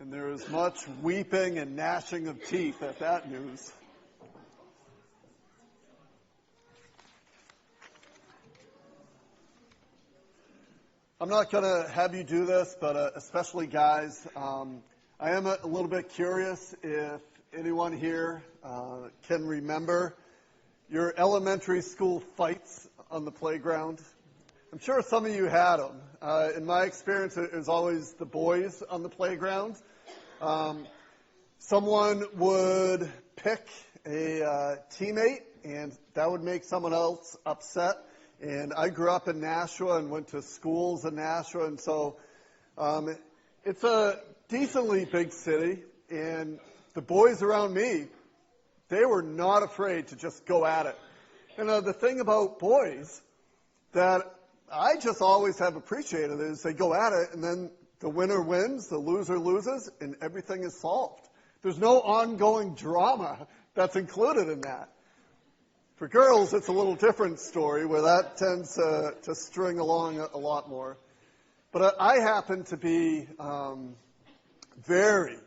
And there is much weeping and gnashing of teeth at that news. I'm not going to have you do this, but especially guys, I am a little bit curious if anyone here can remember your elementary school fights on the playground. I'm sure some of you had them. In my experience, it was always the boys on the playground. Someone would pick a teammate, and that would make someone else upset. And I grew up in Nashua and went to schools in Nashua, and so it's a decently big city. And the boys around me, they were not afraid to just go at it. And the thing about boys that I just always have appreciated is they go at it, and then the winner wins, the loser loses, and everything is solved. There's no ongoing drama that's included in that. For girls, it's a little different story where that tends to string along a lot more. But I happen to be very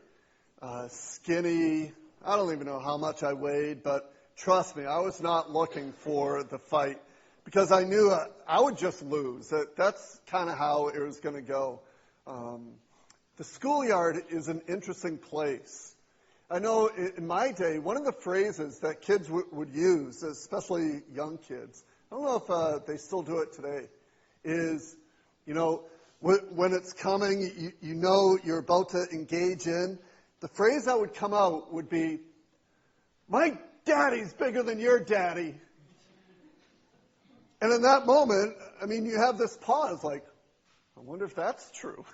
skinny. I don't even know how much I weighed, but trust me, I was not looking for the fight because I knew I would just lose. That's kind of how it was going to go. The schoolyard is an interesting place. I know in my day, one of the phrases that kids would use, especially young kids, I don't know if they still do it today, is, when it's coming, you know you're about to engage in, the phrase that would come out would be, "My daddy's bigger than your daddy." And in that moment, you have this pause like, I wonder if that's true.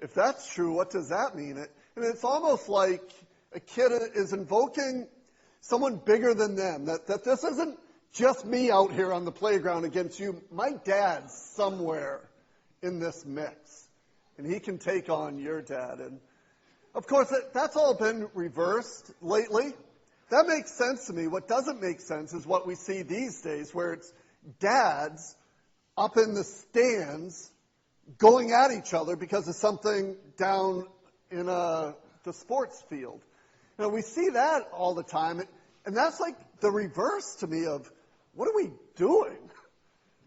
If that's true, what does that mean? And it's almost like a kid is invoking someone bigger than them, that this isn't just me out here on the playground against you. My dad's somewhere in this mix, and he can take on your dad. And, of course, that's all been reversed lately. That makes sense to me. What doesn't make sense is what we see these days, where it's dads up in the stands going at each other because of something down in the sports field. We see that all the time, and that's like the reverse to me of, what are we doing?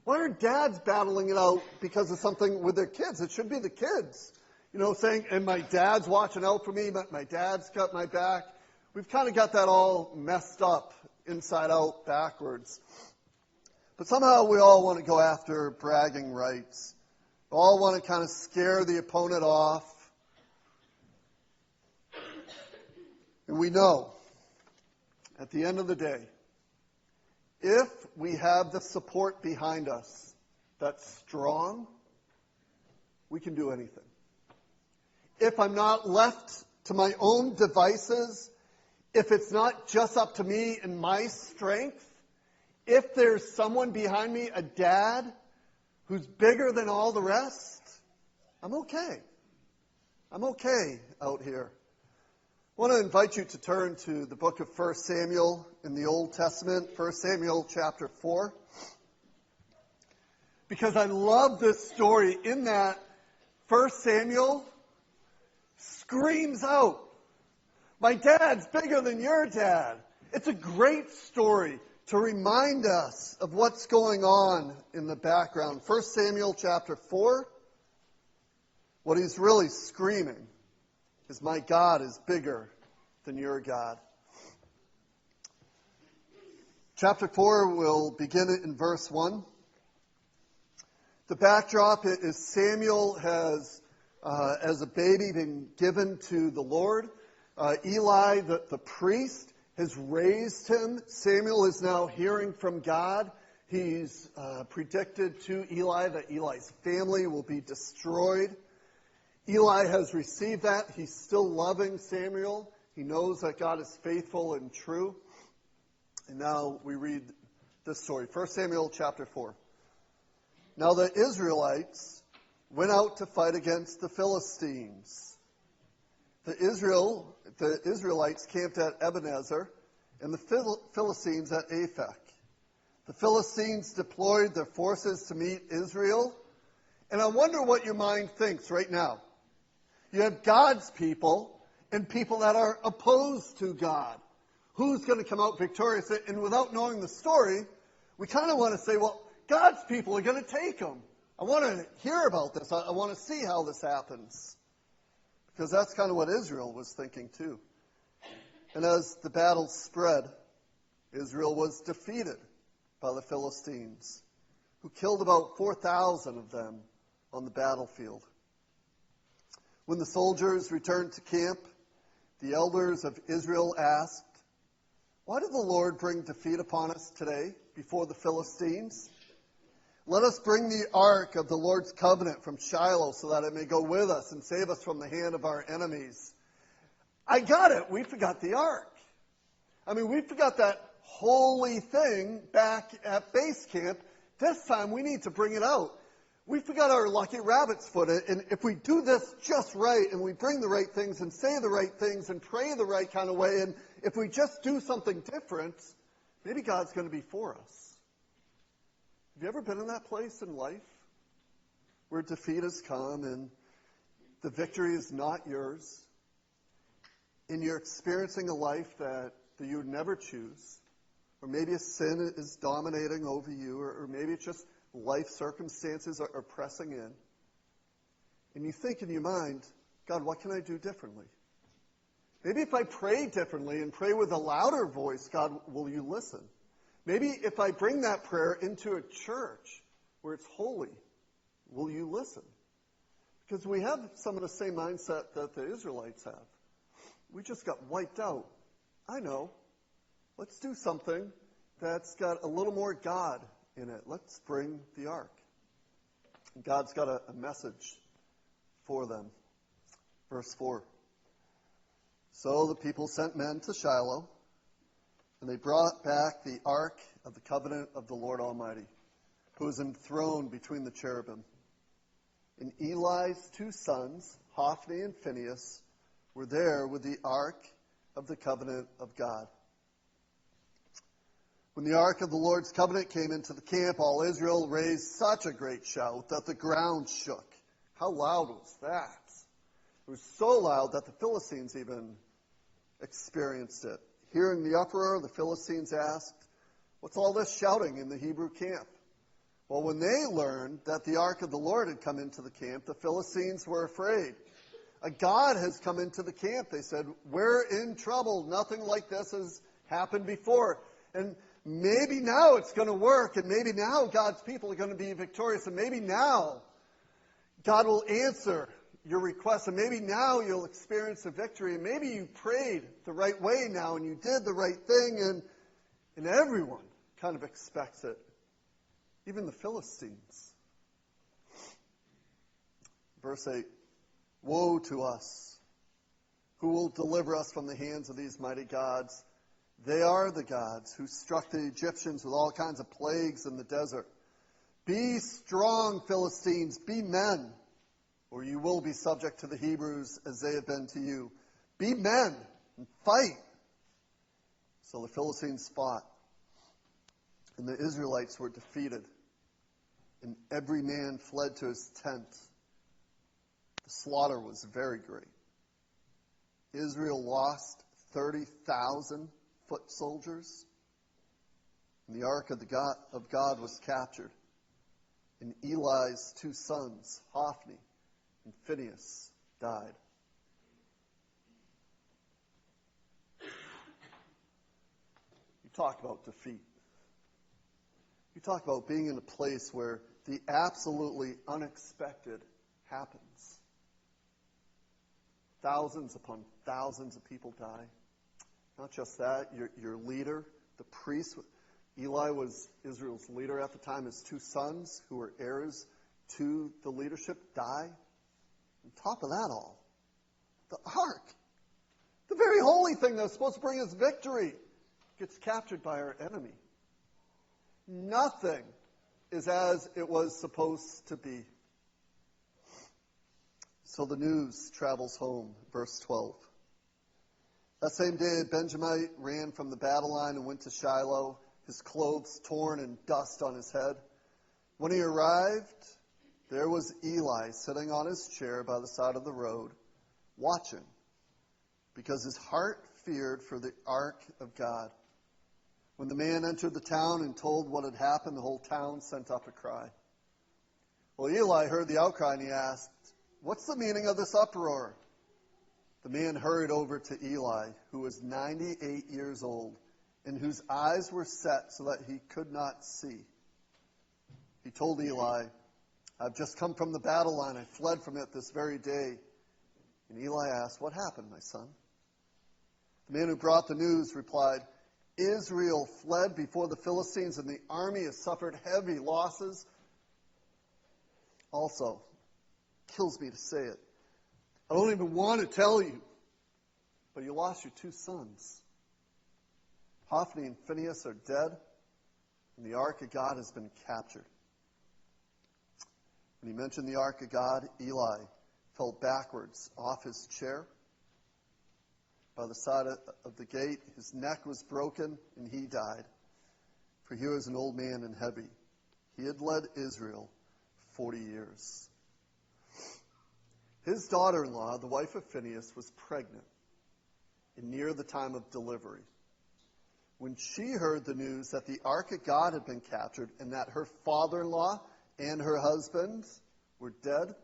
Why are dads battling it out because of something with their kids? It should be the kids, saying, and my dad's watching out for me, my dad's got my back. We've kind of got that all messed up, inside out, backwards. But somehow we all want to go after bragging rights. We all want to kind of scare the opponent off. And we know, at the end of the day, if we have the support behind us that's strong, we can do anything. If I'm not left to my own devices, if it's not just up to me and my strength, if there's someone behind me, a dad, who's bigger than all the rest, I'm okay. I'm okay out here. I want to invite you to turn to the book of 1 Samuel in the Old Testament, 1 Samuel chapter 4. Because I love this story in that 1 Samuel screams out, "My dad's bigger than your dad." It's a great story to remind us of what's going on in the background. 1 Samuel chapter 4, what he's really screaming is, "My God is bigger than your God." Chapter 4 will begin in verse 1. The backdrop is Samuel has, as a baby, been given to the Lord. Eli, the priest, has raised him. Samuel is now hearing from God. He's predicted to Eli that Eli's family will be destroyed. Eli has received that. He's still loving Samuel. He knows that God is faithful and true. And now we read this story. 1 Samuel chapter 4. Now the Israelites went out to fight against the Philistines. The Israelites camped at Ebenezer, and the Philistines at Aphek. The Philistines deployed their forces to meet Israel. And I wonder what your mind thinks right now. You have God's people and people that are opposed to God. Who's going to come out victorious? And without knowing the story, we kind of want to say, well, God's people are going to take them. I want to hear about this. I want to see how this happens. Because that's kind of what Israel was thinking too. And as the battle spread, Israel was defeated by the Philistines, who killed about 4,000 of them on the battlefield. When the soldiers returned to camp, the elders of Israel asked, "Why did the Lord bring defeat upon us today before the Philistines? Let us bring the ark of the Lord's covenant from Shiloh so that it may go with us and save us from the hand of our enemies." I got it. We forgot the ark. We forgot that holy thing back at base camp. This time we need to bring it out. We forgot our lucky rabbit's foot. And if we do this just right and we bring the right things and say the right things and pray the right kind of way, and if we just do something different, maybe God's going to be for us. Have you ever been in that place in life where defeat has come and the victory is not yours, and you're experiencing a life that you would never choose, or maybe a sin is dominating over you, or maybe it's just life circumstances are pressing in, and you think in your mind, God, what can I do differently? Maybe if I pray differently and pray with a louder voice, God, will you listen? Maybe if I bring that prayer into a church where it's holy, will you listen? Because we have some of the same mindset that the Israelites have. We just got wiped out. I know. Let's do something that's got a little more God in it. Let's bring the ark. God's got a message for them. Verse 4. So the people sent men to Shiloh, and they brought back the ark of the covenant of the Lord Almighty, who was enthroned between the cherubim. And Eli's two sons, Hophni and Phinehas, were there with the ark of the covenant of God. When the ark of the Lord's covenant came into the camp, all Israel raised such a great shout that the ground shook. How loud was that? It was so loud that the Philistines even experienced it. Hearing the uproar, the Philistines asked, "What's all this shouting in the Hebrew camp?" Well, when they learned that the ark of the Lord had come into the camp, the Philistines were afraid. A god has come into the camp, they said. We're in trouble. Nothing like this has happened before. And maybe now it's going to work, and maybe now God's people are going to be victorious, and maybe now God will answer your request, and maybe now you'll experience a victory, and maybe you prayed the right way now, and you did the right thing, and everyone kind of expects it, even the Philistines. Verse 8, "Woe to us! Who will deliver us from the hands of these mighty gods? They are the gods who struck the Egyptians with all kinds of plagues in the desert. Be strong, Philistines, be men, or you will be subject to the Hebrews as they have been to you. Be men and fight." So the Philistines fought, and the Israelites were defeated, and every man fled to his tent. The slaughter was very great. Israel lost 30,000 foot soldiers, and the ark of God was captured, and Eli's two sons, Hophni and Phinehas, died. You talk about defeat. You talk about being in a place where the absolutely unexpected happens. Thousands upon thousands of people die. Not just that, your leader, the priest, Eli was Israel's leader at the time. His two sons, who were heirs to the leadership, die. On top of that all, the ark, the very holy thing that was supposed to bring us victory, gets captured by our enemy. Nothing is as it was supposed to be. So the news travels home, verse 12. That same day, Benjamin ran from the battle line and went to Shiloh, his clothes torn and dust on his head. When he arrived, there was Eli sitting on his chair by the side of the road, watching, because his heart feared for the ark of God. When the man entered the town and told what had happened, the whole town sent up a cry. Well, Eli heard the outcry and he asked, "What's the meaning of this uproar?" The man hurried over to Eli, who was 98 years old, and whose eyes were set so that he could not see. He told Eli, "I've just come from the battle line. I fled from it this very day." And Eli asked, "What happened, my son?" The man who brought the news replied, "Israel fled before the Philistines, and the army has suffered heavy losses. Also, kills me to say it, I don't even want to tell you, but you lost your two sons. Hophni and Phinehas are dead, and the ark of God has been captured." When he mentioned the ark of God, Eli fell backwards off his chair by the side of the gate. His neck was broken, and he died, for he was an old man and heavy. He had led Israel 40 years. His daughter-in-law, the wife of Phinehas, was pregnant and near the time of delivery. When she heard the news that the ark of God had been captured and that her father-in-law and her husband were dead,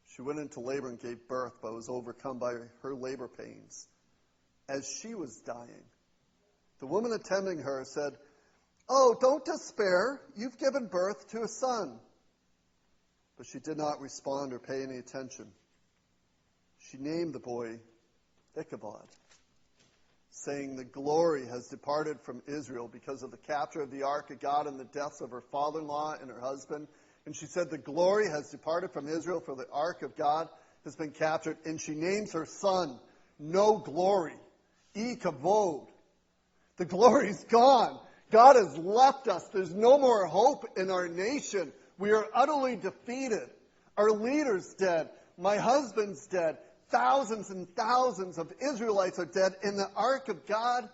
she went into labor and gave birth, but was overcome by her labor pains. As she was dying, the woman attending her said, "Oh, don't despair. You've given birth to a son." But she did not respond or pay any attention. She named the boy Ichabod, saying, "The glory has departed from Israel because of the capture of the ark of God and the deaths of her father-in-law and her husband." And she said, "The glory has departed from Israel, for the ark of God has been captured." And she names her son No Glory, Ichabod. The glory's gone. God has left us. There's no more hope in our nation. We are utterly defeated. Our leader's dead. My husband's dead. Thousands and thousands of Israelites are dead. And the ark of God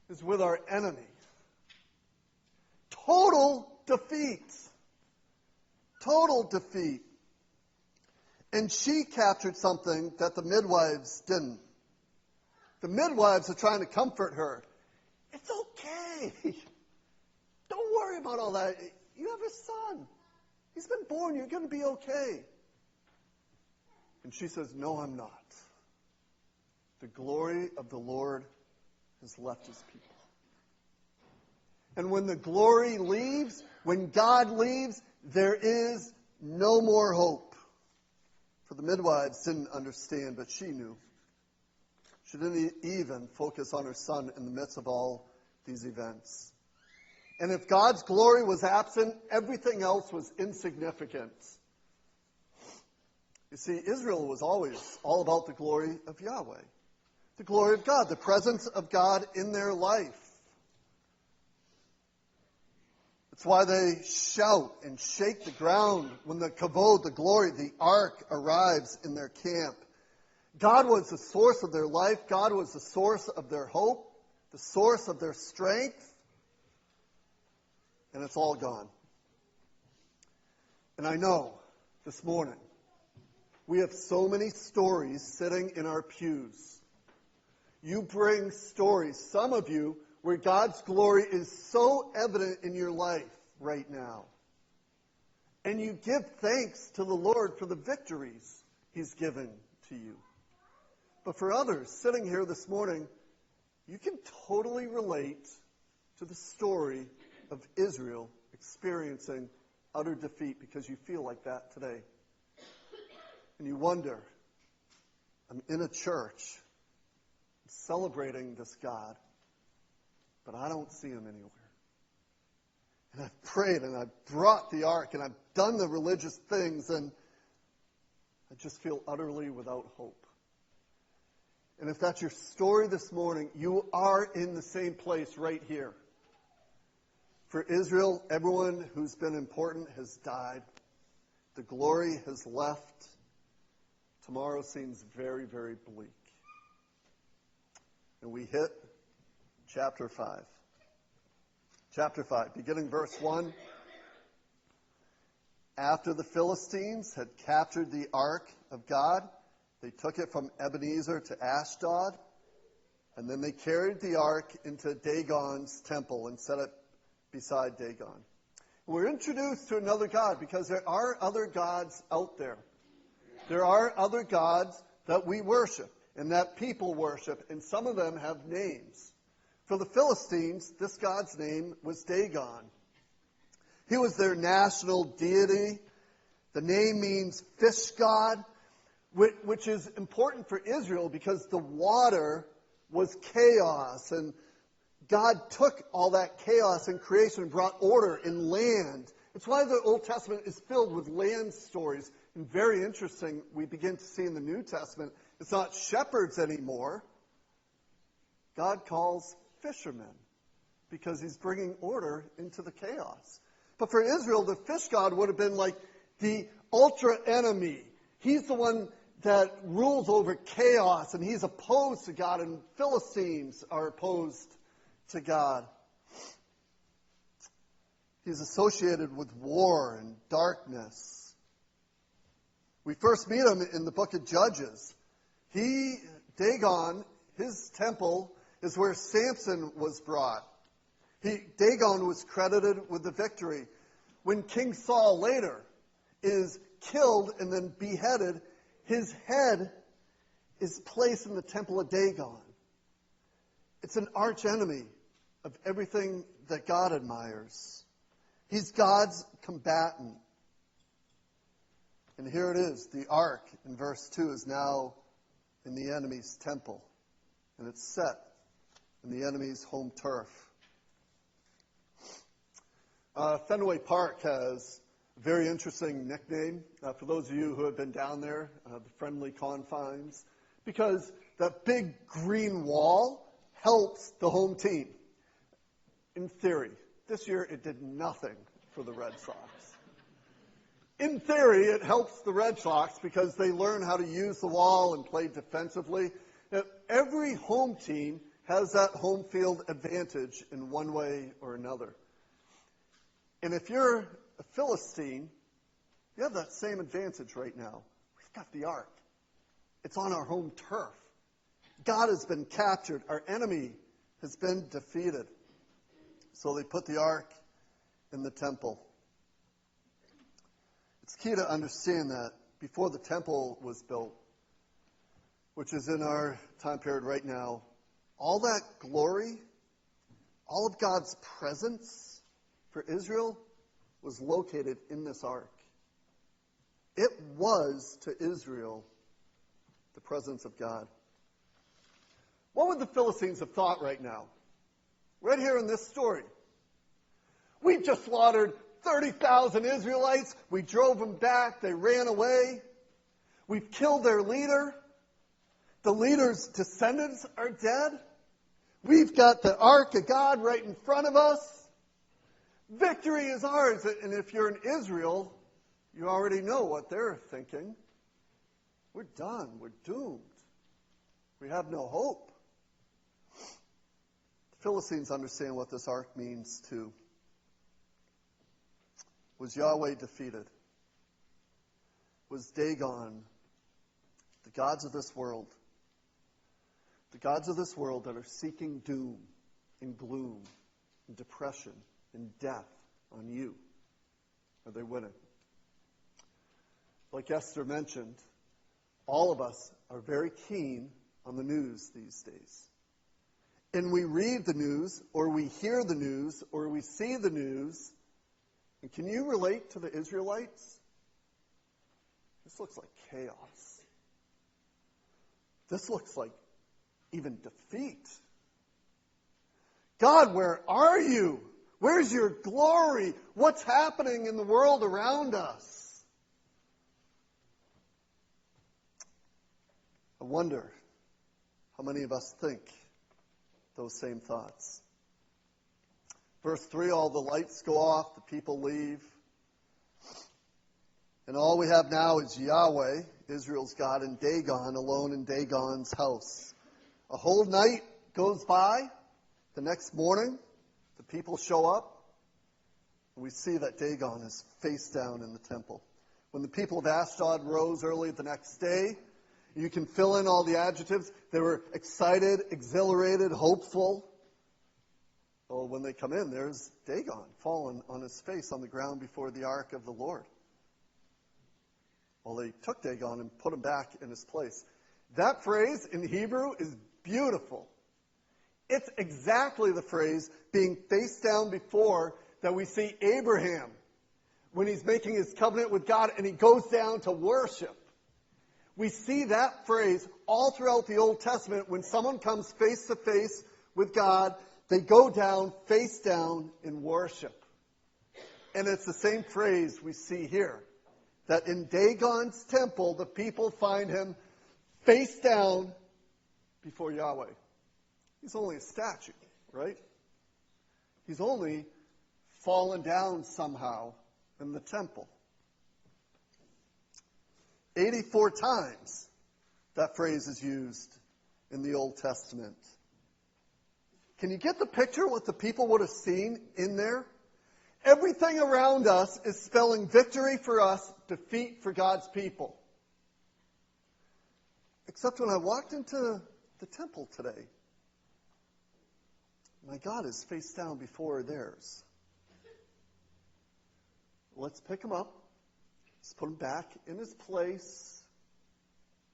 is with our enemy. Total defeat. Total defeat. And she captured something that the midwives didn't. The midwives are trying to comfort her. "It's okay. Don't worry about all that. You have a son. He's been born. You're going to be okay." And she says, "No, I'm not. The glory of the Lord has left his people." And when the glory leaves, when God leaves, there is no more hope. For the midwives didn't understand, but she knew. She didn't even focus on her son in the midst of all these events. And if God's glory was absent, everything else was insignificant. You see, Israel was always all about the glory of Yahweh, the glory of God, the presence of God in their life. It's why they shout and shake the ground when the kavod, the glory, the ark arrives in their camp. God was the source of their life. God was the source of their hope, the source of their strength. And it's all gone. And I know this morning we have so many stories sitting in our pews. You bring stories, some of you, where God's glory is so evident in your life right now. And you give thanks to the Lord for the victories he's given to you. But for others sitting here this morning, you can totally relate to the story of Israel experiencing utter defeat because you feel like that today. And you wonder, I'm in a church celebrating this God, but I don't see him anywhere. And I've prayed and I've brought the ark and I've done the religious things and I just feel utterly without hope. And if that's your story this morning, you are in the same place right here. For Israel, everyone who's been important has died. The glory has left. Tomorrow seems very, very bleak. And we hit chapter 5. Chapter 5, beginning verse 1. After the Philistines had captured the ark of God, They took it from Ebenezer to Ashdod, and then they carried the ark into Dagon's temple and set it beside Dagon. We're introduced to another God because there are other gods out there. There are other gods that we worship and that people worship, and some of them have names. For the Philistines, this god's name was Dagon. He was their national deity. The name means fish god, which is important for Israel because the water was chaos, and God took all that chaos in creation and brought order in land. It's why the Old Testament is filled with land stories. And very interesting, we begin to see in the New Testament, it's not shepherds anymore. God calls fishermen because he's bringing order into the chaos. But for Israel, the fish god would have been like the ultra enemy. He's the one that rules over chaos, and he's opposed to God, and Philistines are opposed to God. He's associated with war and darkness. We first meet him in the book of Judges. Dagon, his temple is where Samson was brought. Dagon was credited with the victory. When King Saul later is killed and then beheaded, his head is placed in the temple of Dagon. It's an archenemy of everything that God admires. He's God's combatant. And here it is. The ark in verse 2 is now in the enemy's temple. And it's set in the enemy's home turf. Fenway Park has a very interesting nickname for those of you who have been down there, the friendly confines, because that big green wall helps the home team. In theory, this year it did nothing for the Red Sox. In theory, it helps the Red Sox because they learn how to use the wall and play defensively. Every home team has that home field advantage in one way or another. And if you're a Philistine, you have that same advantage right now. We've got the ark. It's on our home turf. God has been captured. Our enemy has been defeated. So they put the ark in the temple. It's key to understand that before the temple was built, which is in our time period right now, all that glory, all of God's presence for Israel was located in this ark. It was to Israel the presence of God. What would the Philistines have thought right now? Right here in this story. We've just slaughtered 30,000 Israelites. We drove them back. They ran away. We've killed their leader. The leader's descendants are dead. We've got the ark of God right in front of us. Victory is ours. And if you're in Israel, you already know what they're thinking. We're done. We're doomed. We have no hope. The Philistines understand what this ark means too. Was Yahweh defeated? Was Dagon, the gods of this world, the gods of this world that are seeking doom and gloom and depression and death on you, are they winning? Like Esther mentioned, all of us are very keen on the news these days. And we read the news, or we hear the news, or we see the news. And can you relate to the Israelites? This looks like chaos. This looks like even defeat. God, where are you? Where's your glory? What's happening in the world around us? I wonder how many of us think those same thoughts. Verse 3, all the lights go off, the people leave. And all we have now is Yahweh, Israel's God, and Dagon alone in Dagon's house. A whole night goes by. The next morning, the people show up. And we see that Dagon is face down in the temple. When the people of Ashdod rose early the next day, You can fill in all the adjectives. They were excited, exhilarated, hopeful. Well, when they come in, there's Dagon fallen on his face on the ground before the ark of the Lord. Well, they took Dagon and put him back in his place. That phrase in Hebrew is beautiful. It's exactly the phrase being face down before that we see Abraham when he's making his covenant with God and he goes down to worship. We see that phrase all throughout the Old Testament. When someone comes face to face with God, they go down, face down in worship. And it's the same phrase we see here. That in Dagon's temple, the people find him face down before Yahweh. He's only a statue, right? He's only fallen down somehow in the temple. 84 times that phrase is used in the Old Testament. Can you get the picture what the people would have seen in there? Everything around us is spelling victory for us, defeat for God's people. Except when I walked into the temple today, my God is face down before theirs. Let's pick him up. Let's put him back in his place,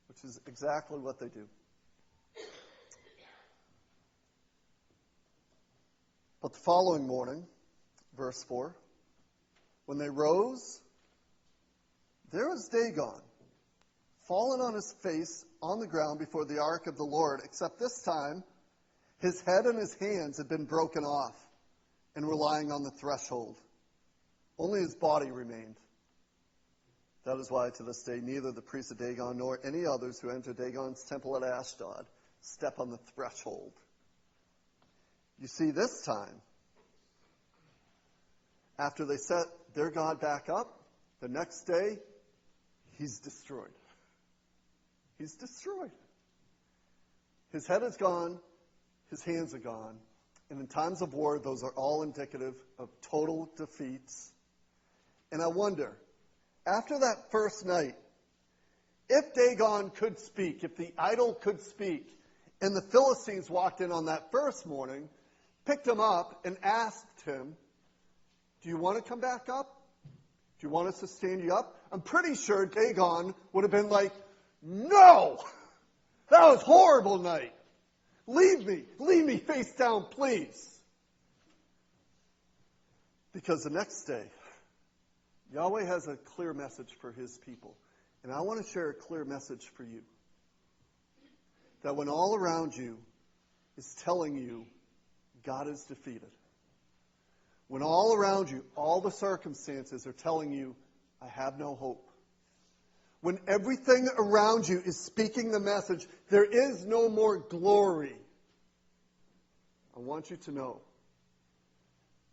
which is exactly what they do. But the following morning, verse 4, when they rose, there was Dagon, fallen on his face on the ground before the ark of the Lord, except this time his head and his hands had been broken off and were lying on the threshold. Only his body remained. That is why to this day neither the priests of Dagon nor any others who enter Dagon's temple at Ashdod step on the threshold. You see, this time, after they set their God back up, the next day, he's destroyed. He's destroyed. His head is gone. His hands are gone. And in times of war, those are all indicative of total defeats. And I wonder, after that first night, if Dagon could speak, if the idol could speak, and the Philistines walked in on that first morning, picked him up, and asked him, do you want to come back up? Do you want us to stand you up? I'm pretty sure Dagon would have been like, no! That was a horrible night. Leave me face down, please. Because the next day, Yahweh has a clear message for his people. And I want to share a clear message for you. That when all around you is telling you God is defeated, when all around you, all the circumstances are telling you, I have no hope, when everything around you is speaking the message, there is no more glory, I want you to know,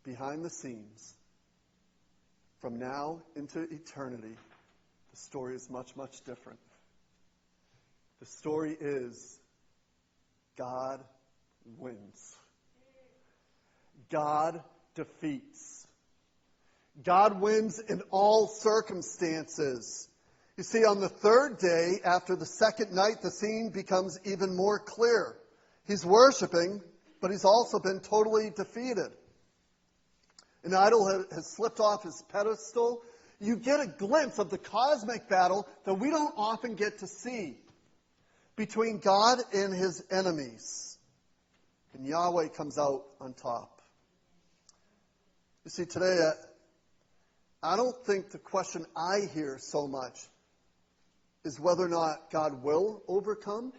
behind the scenes, from now into eternity, the story is much, much different. The story is God wins. God defeats. God wins in all circumstances. You see, on the third day, after the second night, the scene becomes even more clear. He's worshiping, but he's also been totally defeated. An idol has slipped off his pedestal. You get a glimpse of the cosmic battle that we don't often get to see between God and his enemies. And Yahweh comes out on top. You see, today, I don't think the question I hear so much is whether or not God will overcome.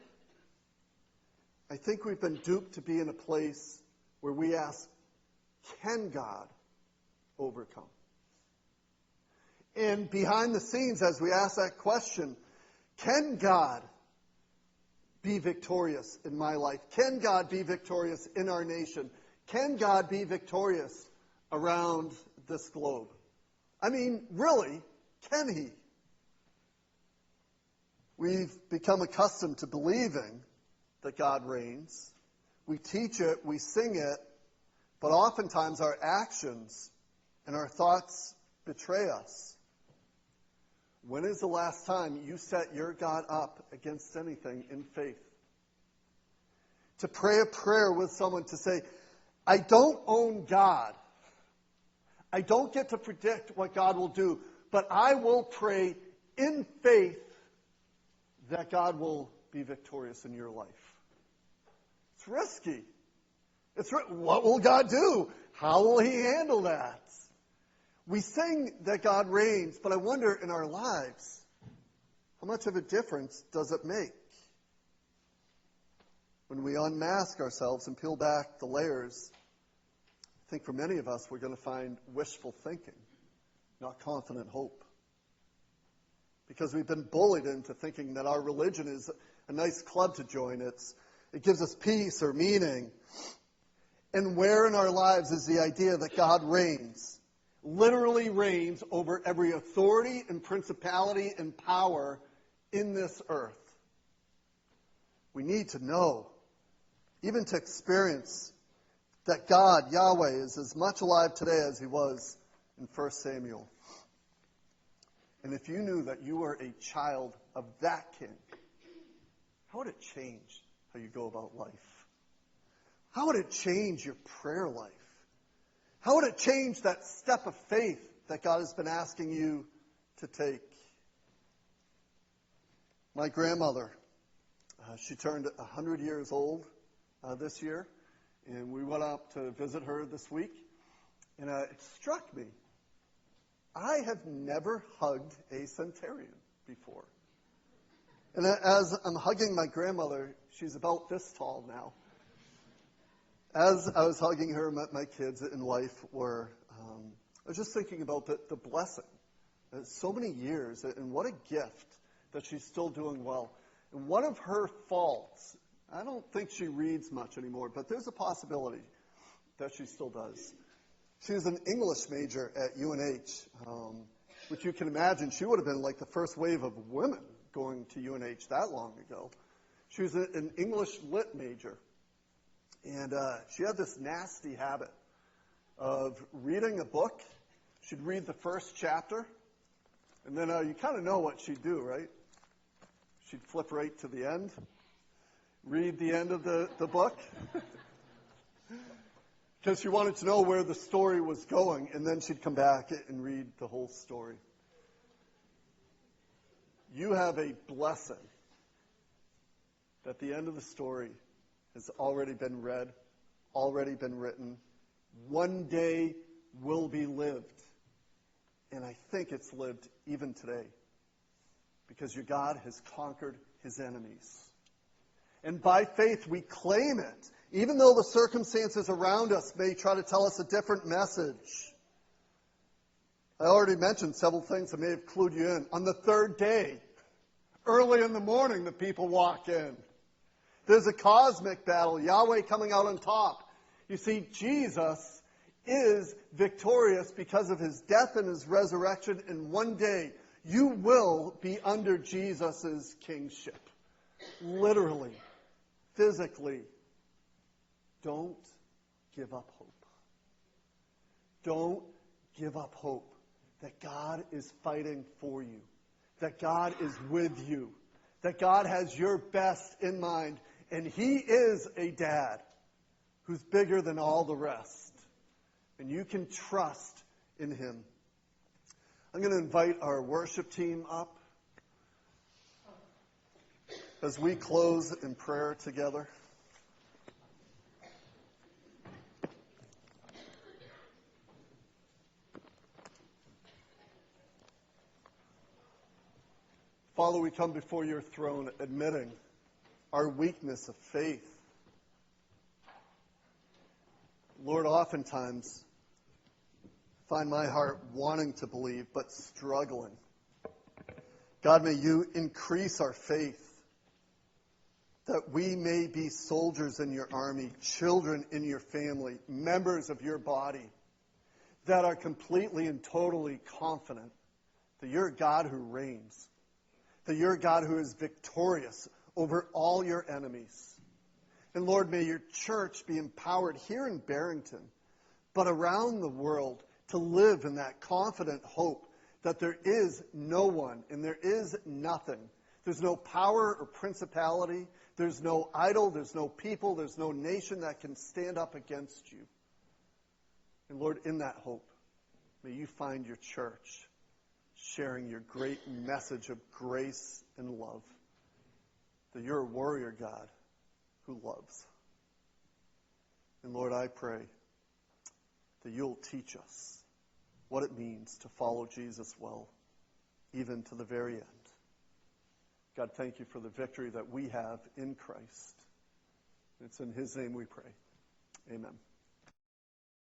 I think we've been duped to be in a place where we ask, can God overcome? And behind the scenes, as we ask that question, can God be victorious in my life? Can God be victorious in our nation? Can God be victorious around this globe? I mean, really, can he? We've become accustomed to believing that God reigns. We teach it, we sing it, but oftentimes our actions and our thoughts betray us. When is the last time you set your God up against anything in faith? To pray a prayer with someone to say, I don't own God. I don't get to predict what God will do, but I will pray in faith that God will be victorious in your life. It's risky. What will God do? How will he handle that? We sing that God reigns, but I wonder in our lives, how much of a difference does it make? When we unmask ourselves and peel back the layers, I think for many of us we're going to find wishful thinking, not confident hope. Because we've been bullied into thinking that our religion is a nice club to join. It gives us peace or meaning. And where in our lives is the idea that God reigns, literally reigns over every authority and principality and power in this earth? We need to know, even to experience, that God, Yahweh, is as much alive today as he was in 1 Samuel. And if you knew that you were a child of that king, how would it change how you go about life? How would it change your prayer life? How would it change that step of faith that God has been asking you to take? My grandmother, she turned 100 years old this year, and we went up to visit her this week, and it struck me. I have never hugged a centurion before. And as I'm hugging my grandmother, she's about this tall now. As I was hugging her, my kids in life were, I was just thinking about the blessing. So many years, and what a gift that she's still doing well. And one of her faults, I don't think she reads much anymore, but there's a possibility that she still does. She was an English major at UNH, which you can imagine, she would have been like the first wave of women going to UNH that long ago. She was an English lit major. And she had this nasty habit of reading a book. She'd read the first chapter, and then you kind of know what she'd do, right? She'd flip right to the end, read the end of the book, because she wanted to know where the story was going, and then she'd come back and read the whole story. You have a blessing that the end of the story has already been read, already been written, one day will be lived. And I think it's lived even today, because your God has conquered his enemies. And by faith we claim it, even though the circumstances around us may try to tell us a different message. I already mentioned several things that may have clued you in. On the third day, early in the morning, the people walk in. There's a cosmic battle, Yahweh coming out on top. You see, Jesus is victorious because of his death and his resurrection, and one day you will be under Jesus' kingship. Literally, physically. Don't give up hope. Don't give up hope that God is fighting for you, that God is with you, that God has your best in mind, and he is a dad who's bigger than all the rest, and you can trust in him. I'm going to invite our worship team up as we close in prayer together. Father, we come before your throne admitting our weakness of faith. Lord, oftentimes find my heart wanting to believe but struggling. God, may you increase our faith that we may be soldiers in your army, children in your family, members of your body, that are completely and totally confident that you're a God who reigns, that you're a God who is victorious over all your enemies. And Lord, may your church be empowered here in Barrington, but around the world, to live in that confident hope that there is no one and there is nothing. There's no power or principality. There's no idol. There's no people. There's no nation that can stand up against you. And Lord, in that hope, may you find your church sharing your great message of grace and love. That you're a warrior God who loves. And Lord, I pray that you'll teach us what it means to follow Jesus well, even to the very end. God, thank you for the victory that we have in Christ. It's in his name we pray. Amen.